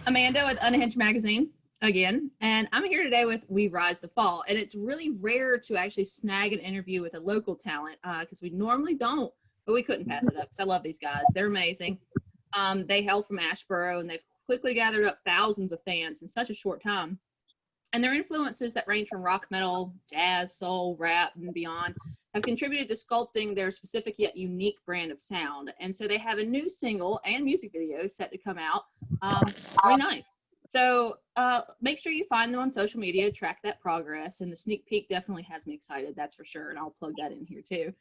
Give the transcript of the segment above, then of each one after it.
Amanda with Unhinged Magazine again, and I'm here today with We Rise to Fall. And it's really rare to actually snag an interview with a local talent because we normally don't, but we couldn't pass it up because I love these guys. They're amazing. They hail from Asheboro, and they've quickly gathered up thousands of fans in such a short time. And their influences that range from rock, metal, jazz, soul, rap, and beyond have contributed to sculpting their specific yet unique brand of sound. And so they have a new single and music video set to come out May 9th. So make sure you find them on social media, track that progress, and the sneak peek definitely has me excited, that's for sure, and I'll plug that in here too.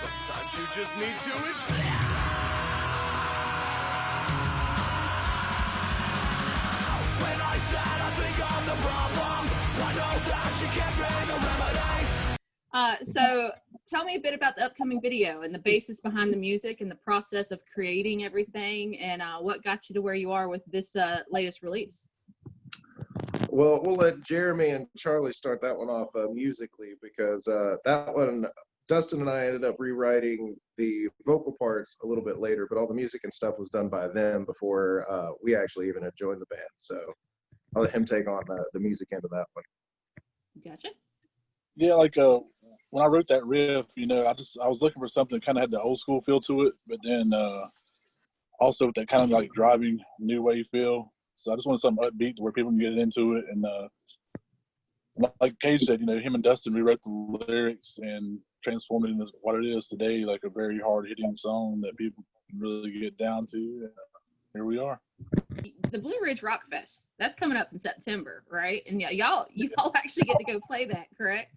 Sometimes you just need to When I said I think I'm the problem, I know that you can't bring a remedy. So tell me a bit about the upcoming video and the basis behind the music and the process of creating everything, and what got you to where you are with this latest release. Well, we'll let Jeremy and Charlie start that one off musically, because that one, Dustin and I ended up rewriting the vocal parts a little bit later, but all the music and stuff was done by them before we actually even had joined the band. So I'll let him take on the music end of that one. Gotcha. Yeah, like when I wrote that riff, I was looking for something that kind of had the old school feel to it, but then also with that kind of like driving new wave feel. So I just wanted something upbeat where people can get into it. And like Cage said, him and Dustin rewrote the lyrics and transformed it into what it is today, like a very hard-hitting song that people can really get down to. And here we are. The Blue Ridge Rock Fest, that's coming up in September, right? And y'all actually get to go play that, correct?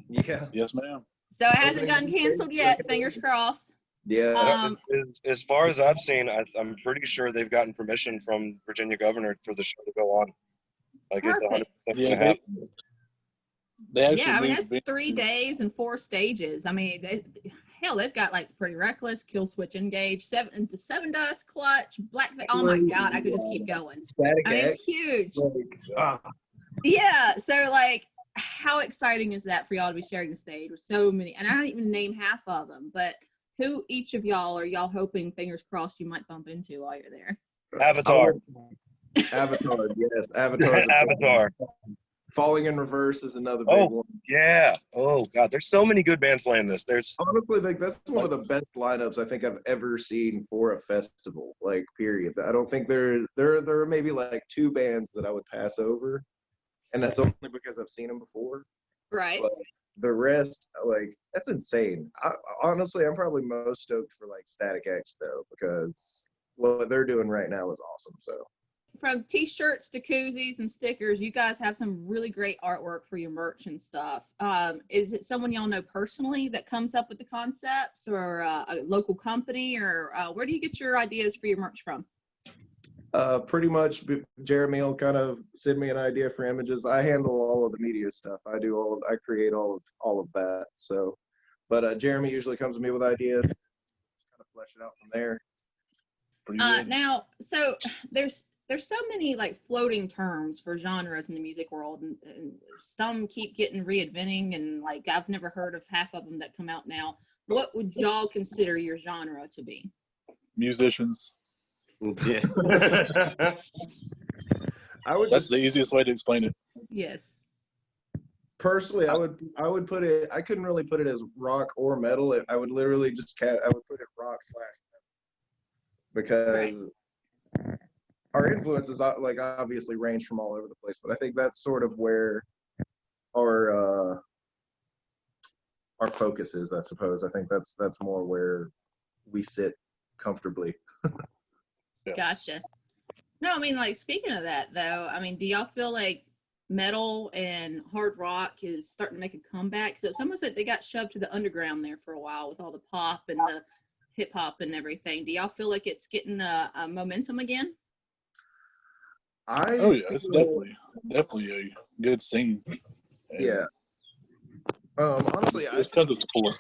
Yeah. Yes, ma'am. So it hasn't gotten canceled yet, fingers crossed. Yeah. As far as I've seen, I'm pretty sure they've gotten permission from Virginia governor for the show to go on. Like Perfect. it's 100% gonna happen. They actually Yeah, I mean, that's 3 days and 4 stages. I mean, they've got like Pretty Reckless, Kill Switch Engage, Seven Dust, Clutch, Black. Oh my God, I could just keep going. Static I mean, it's huge. Yeah, so like, how exciting is that for y'all to be sharing the stage with so many? And I don't even name half of them, but who each of y'all are y'all hoping, fingers crossed, you might bump into while you're there? Avatar. Avatar, yes. Avatar. Avatar. Falling in Reverse is another big one. Yeah. Oh God, there's so many good bands playing this. Honestly, like that's one of the best lineups I think I've ever seen for a festival. Like, period. I don't think there are maybe like 2 bands that I would pass over, and that's only because I've seen them before. Right. But the rest, like, that's insane. Honestly, I'm probably most stoked for like Static X though, because what they're doing right now is awesome. So. From t-shirts to koozies and stickers, you guys have some really great artwork for your merch and stuff. Is it someone y'all know personally that comes up with the concepts, or a local company, or where do you get your ideas for your merch from? Pretty much Jeremy will kind of send me an idea for images. I handle all of the media stuff. I create all of that. So, but Jeremy usually comes to me with ideas, kind of flesh it out from there. Now, so there's so many like floating terms for genres in the music world, and some keep getting reinventing, and like I've never heard of half of them that come out now. What would y'all consider your genre to be? Musicians. Yeah. That's the easiest way to explain it. Yes. Personally, I would put it. I couldn't really put it as rock or metal. I would literally just I would put it rock / metal, because our influences like obviously range from all over the place. But I think that's sort of where our focus is. I suppose. I think that's more where we sit comfortably. Yes. Gotcha. No, I mean, like, speaking of that though, I mean, do y'all feel like metal and hard rock is starting to make a comeback? So it's almost like they got shoved to the underground there for a while with all the pop and the hip hop and everything. Do y'all feel like it's getting a momentum again? Oh yeah, it's definitely a good scene. Yeah. Honestly, it's tons of support.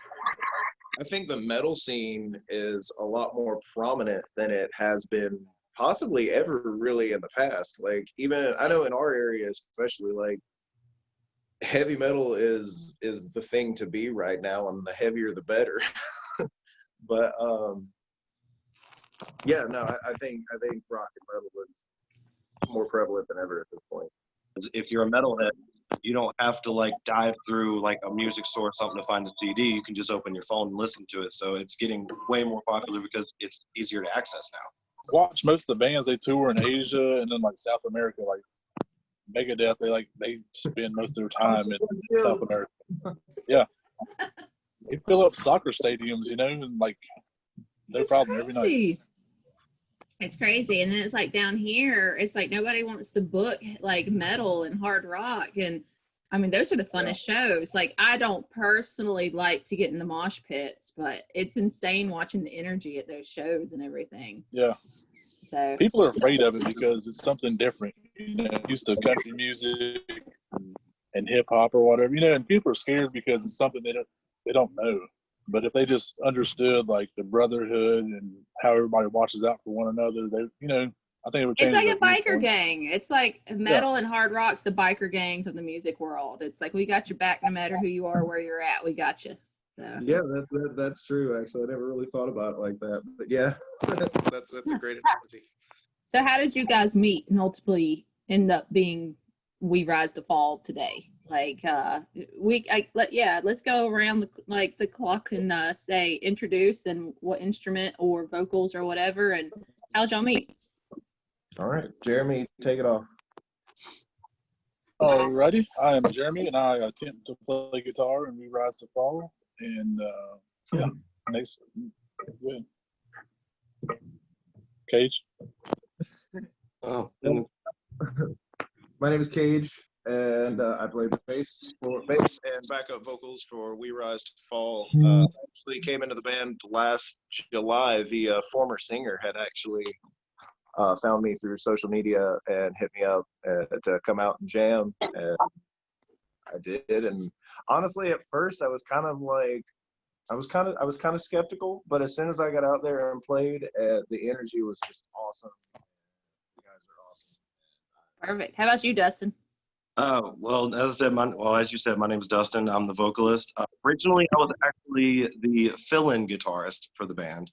I think the metal scene is a lot more prominent than it has been possibly ever really in the past. Like, even I know in our area especially, like, heavy metal is the thing to be right now, and the heavier the better. But Yeah, no, I think rock and metal was more prevalent than ever at this point. If you're a metalhead, you don't have to like dive through like a music store or something to find a CD. You can just open your phone and listen to it. So it's getting way more popular because it's easier to access now. Watch most of the bands they tour in Asia and then like South America, like Megadeth. They spend most of their time in South America. Yeah, they fill up soccer stadiums, you know, and like no problem every night. It's crazy. And then it's like down here, it's like nobody wants to book like metal and hard rock. And I mean, those are the funnest shows. Like, I don't personally like to get in the mosh pits, but it's insane watching the energy at those shows and everything. Yeah. So people are afraid of it because it's something different, you know, used to country music and hip hop or whatever, you know, and people are scared because it's something they don't know. But if they just understood like the brotherhood and how everybody watches out for one another, they, you know, I think it would change. It's like a biker gang. It's like metal and hard rock's the biker gangs of the music world. It's like, we got your back no matter who you are, where you're at. We got you. So. Yeah, that's true. Actually, I never really thought about it like that. But yeah, that's a great analogy. So how did you guys meet and ultimately end up being We Rise to Fall today? Like, let's go around the clock and say introduce and what instrument or vocals or whatever, and how'd y'all meet? All right, Jeremy, take it off. Alrighty, I am Jeremy, and I attempt to play guitar in We Rise to Fall. And yeah, next, good. Cage. Oh, My name is Cage, and I play bass and backup vocals for We Rise to Fall. Actually came into the band last July. The former singer had actually found me through social media and hit me up to come out and jam, and I did. And honestly, at first, I was kind of skeptical, but as soon as I got out there and played, the energy was just awesome. You guys are awesome. Perfect. How about you, Dustin? Well, as you said, my name is Dustin. I'm the vocalist. Originally, I was actually the fill-in guitarist for the band.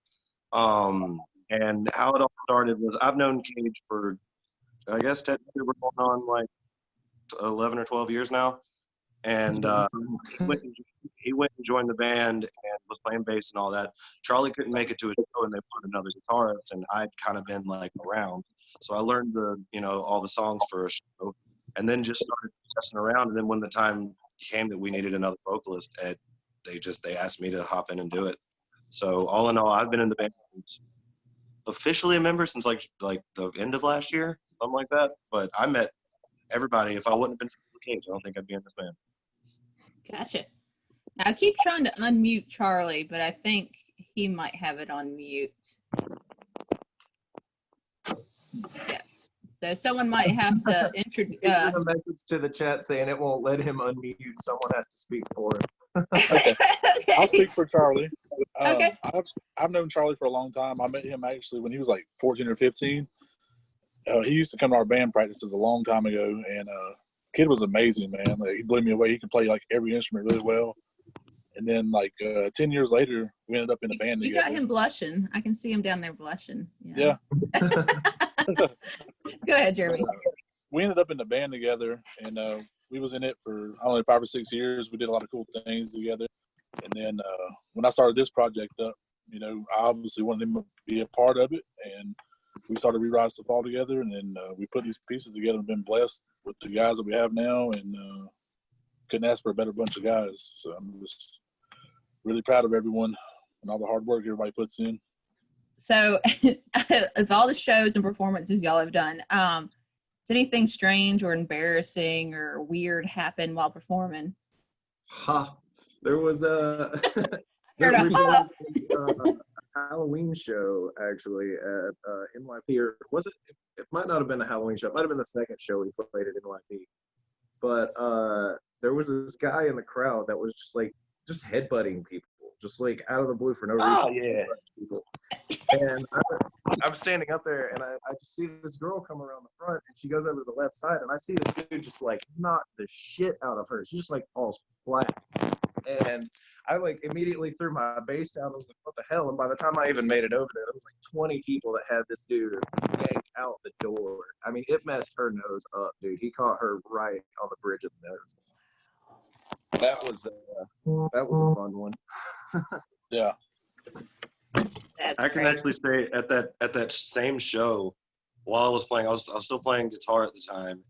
And how it all started was I've known Cage for, I guess, technically we're going on like 11 or 12 years now. And he went and joined the band and was playing bass and all that. Charlie couldn't make it to a show, and they put another guitarist, and I'd kind of been like around. So I learned all the songs for a show, and then just started messing around. And then when the time came that we needed another vocalist, they asked me to hop in and do it. So all in all, I've been in the band officially a member since like the end of last year, something like that. But I met everybody. If I wouldn't have been for Cage, I don't think I'd be in this band. Gotcha. I keep trying to unmute Charlie, but I think he might have it on mute. Yeah. So someone might have to introduce. Send a message to the chat saying it won't let him unmute. Someone has to speak for him. Okay. I'll speak for Charlie. Okay. I've known Charlie for a long time. I met him actually when he was like 14 or 15. He used to come to our band practices a long time ago, and kid was amazing, man. Like, he blew me away. He could play like every instrument really well. And then like 10 years later, we ended up in a band together. You got him blushing. I can see him down there blushing. Yeah. Go ahead, Jeremy. We ended up in the band together, and we was in it for only 5 or 6 years. We did a lot of cool things together. And then when I started this project up, you know, I obviously wanted him to be a part of it, and we started We Rise to Fall together, and then we put these pieces together and been blessed with the guys that we have now, and couldn't ask for a better bunch of guys. So I'm just really proud of everyone and all the hard work everybody puts in. So of all the shows and performances y'all have done, has anything strange or embarrassing or weird happen while performing? There was a Halloween show actually at NYP, or was it? It might not have been a Halloween show. It might have been the second show we played at NYP. But there was this guy in the crowd that was just headbutting people, just like out of the blue for no reason. Oh yeah. People. And I'm standing up there, and I just see this girl come around the front, and she goes over to the left side, and I see this dude just like knock the shit out of her. She just like falls flat. And I like immediately threw my bass down. I was like, what the hell? And by the time I even made it over there was like 20 people that had this dude yanked out the door. I mean, it messed her nose up, dude. He caught her right on the bridge of the nose. That was a fun one. Yeah. That's I can great. actually say at that same show, while I was playing, I was still playing guitar at the time.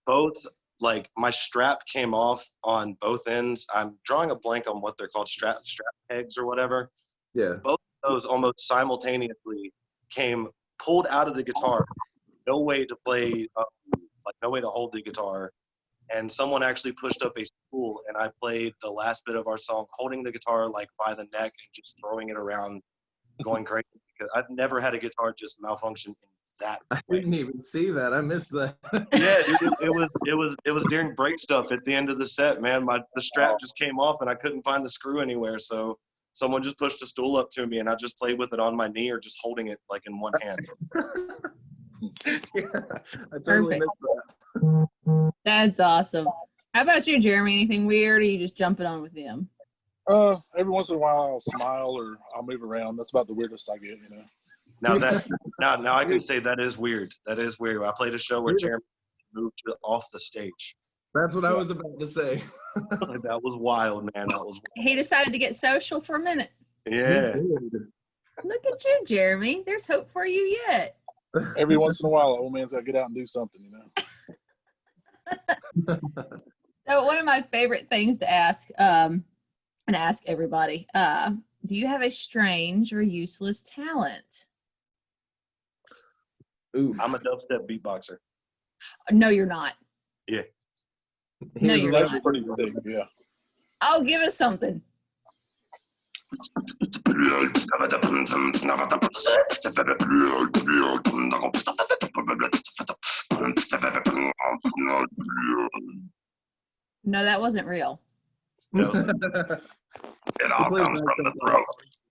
Both, like, my strap came off on both ends. I'm drawing a blank on what they're called, strap pegs or whatever. Yeah. Both of those almost simultaneously pulled out of the guitar. No way to play, like no way to hold the guitar. And someone actually pushed up a stool, and I played the last bit of our song, holding the guitar like by the neck and just throwing it around, going crazy. Because I've never had a guitar just malfunction in that way. I didn't even see that. I missed that. Yeah, dude, it was during break stuff at the end of the set, man. The strap just came off, and I couldn't find the screw anywhere. So someone just pushed a stool up to me, and I just played with it on my knee or just holding it like in one hand. Yeah, I totally Perfect. missed that. That's awesome. How about you, Jeremy? Anything weird, or you just jumping on with them? Every once in a while I'll smile or I'll move around. That's about the weirdest I get, you know. Now I can say that is weird. That is weird. I played a show where Jeremy moved off the stage. That's what I was about to say. That was wild, man. That was He decided to get social for a minute. yeah. Look at you, Jeremy. There's hope for you yet. Every once in a while, old man's got to get out and do something, you know. So one of my favorite things to ask, and ask everybody, do you have a strange or useless talent? Ooh. I'm a dubstep beatboxer. No, you're not. Yeah. No, you're That's not. pretty sick, yeah. Oh, give us something. No, that wasn't real. No. It all comes from the throat.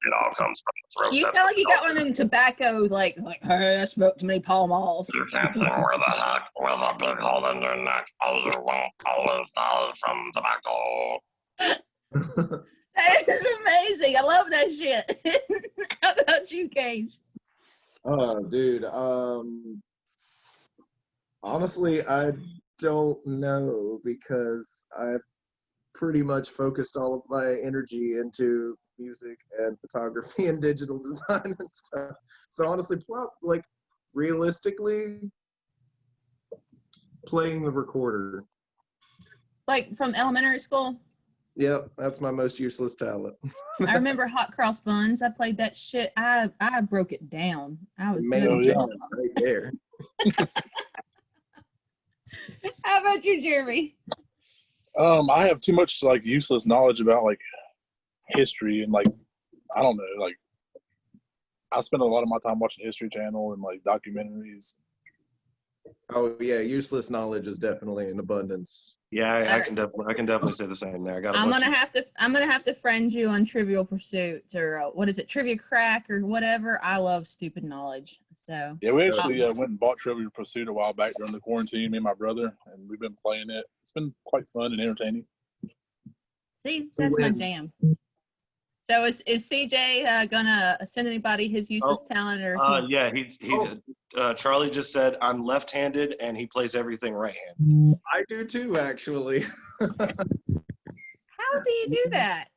It all comes from the throat. You sound like you got one of them tobacco, like, hey, I smoked too many Pall Malls. You can't sing with a neck, with a big hole in your neck. All you won't always die from tobacco. That is amazing. I love that shit. How about you, Cage? Oh, dude. Honestly, I don't know because I've pretty much focused all of my energy into music and photography and digital design and stuff. So honestly, like realistically, playing the recorder. Like from elementary school? Yep, that's my most useless talent. I remember Hot Cross Buns. I played that shit. I broke it down. I was good. Man, at yeah, it. right there. How about you, Jeremy? I have too much like useless knowledge about like history and like I don't know, like I spend a lot of my time watching History Channel and like documentaries. Oh yeah, useless knowledge is definitely in abundance. Yeah, I can definitely say the same there. I got. I'm gonna have to friend you on Trivial Pursuit or what is it, Trivia Crack or whatever. I love stupid knowledge. So Yeah, we actually went and bought Trivial Pursuit a while back during the quarantine, me and my brother, and we've been playing it. It's been quite fun and entertaining. see, that's my jam. So is CJ gonna send anybody his useless talent or? Yeah, Charlie just said I'm left-handed and he plays everything right-handed. I do too, actually. How do you do that?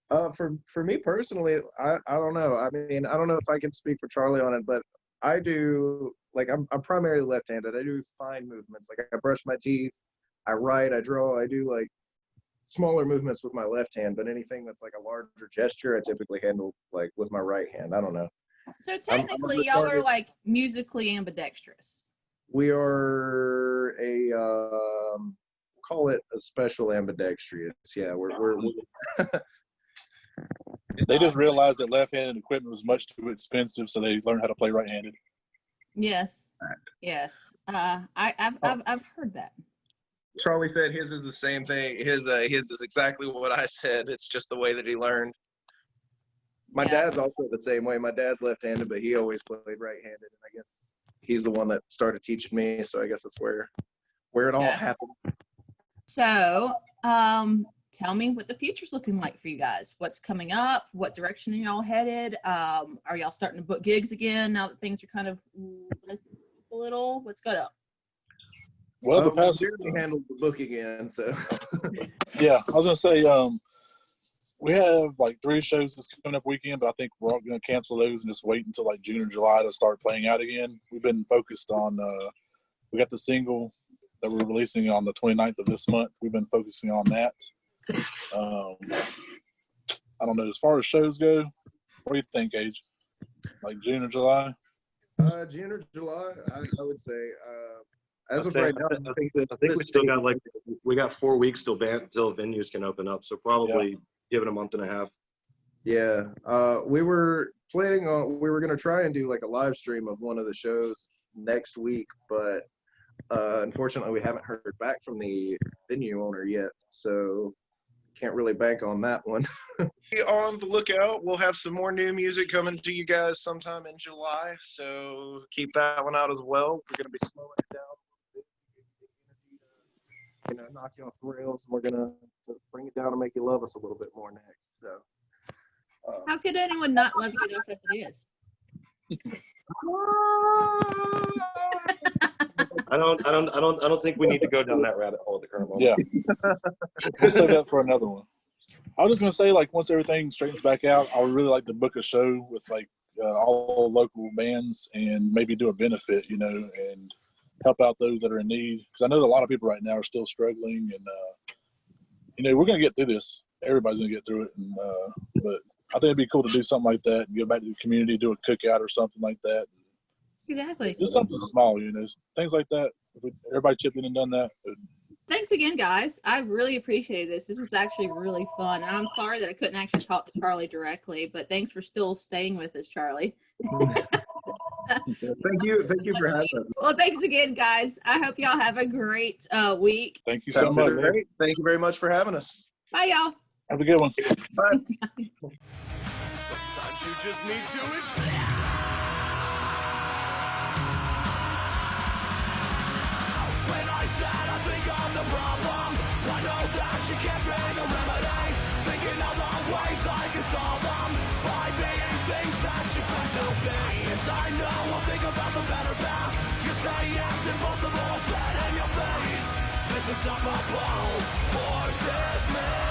For me personally, I don't know. I mean, I don't know if I can speak for Charlie on it, but I do, like, I'm primarily left-handed. I do fine movements. Like, I brush my teeth, I write, I draw, I do, like, smaller movements with my left hand, but anything that's, like, a larger gesture, I typically handle, like, with my right hand. I don't know. So technically, y'all are, like, musically ambidextrous. We are call it a special ambidextrous. Yeah, we're They just realized that left-handed equipment was much too expensive, so they learned how to play right-handed. Yes. Yes. I've heard that. Charlie said his is the same thing. His is exactly what I said. It's just the way that he learned. My dad's also the same way. My dad's left-handed, but he always played right-handed, and I guess he's the one that started teaching me. So I guess that's where it all happened. So Tell me what the future's looking like for you guys. What's coming up? What direction are y'all headed? Are y'all starting to book gigs again now that things are kind of a little? What's going up? Well, the past Jeremy handles the book again, so yeah, I was gonna say we have like 3 shows this coming up weekend, but I think we're all gonna cancel those and just wait until like June or July to start playing out again. We've been focused on we got the single that we're releasing on the 29th of this month. We've been focusing on that. I don't know, as far as shows go, what do you think, Age? Like June or July? June or July, I would say. As of right now, I think we still got we got 4 weeks till venues can open up, so probably give it a month and a half. Yeah, we were planning on, we were going to try and do like a live stream of one of the shows next week, but unfortunately we haven't heard back from the venue owner yet, so can't really bank on that one. Be on the lookout. We'll have some more new music coming to you guys sometime in July, so keep that one out as well. We're going to be slowing it down. Knock you off the rails, and we're gonna bring it down and make you love us a little bit more next. So, How could anyone not love you enough as it is? I don't think we need to go down that rabbit hole at the current moment. Yeah, we'll save that for another one. I was just gonna say, like, once everything straightens back out, I would really like to book a show with like all local bands and maybe do a benefit, and help out those that are in need, because I know a lot of people right now are still struggling, and we're gonna get through this. Everybody's gonna get through it, and but I think it'd be cool to do something like that and go back to the community, do a cookout or something like that. Exactly. Just something small, things like that. If everybody chipped in and done that. Thanks again, guys. I really appreciated this. This was actually really fun, and I'm sorry that I couldn't actually talk to Charlie directly, but thanks for still staying with us, Charlie. Thank you for having us. Well, thanks again, guys. I hope y'all have a great week. Thank you so Sounds much. great. Thank you very much for having us. Bye, y'all. Have a good one. Bye. Sometimes you just need to explode. When I said I think I'm the problem, I know that you can't bring a remedy. Thinking of the ways I can solve them by being things that you claim to be. And I know I'll think about the better path. You say it's impossible, spit in your face. This is unstoppable, forces me.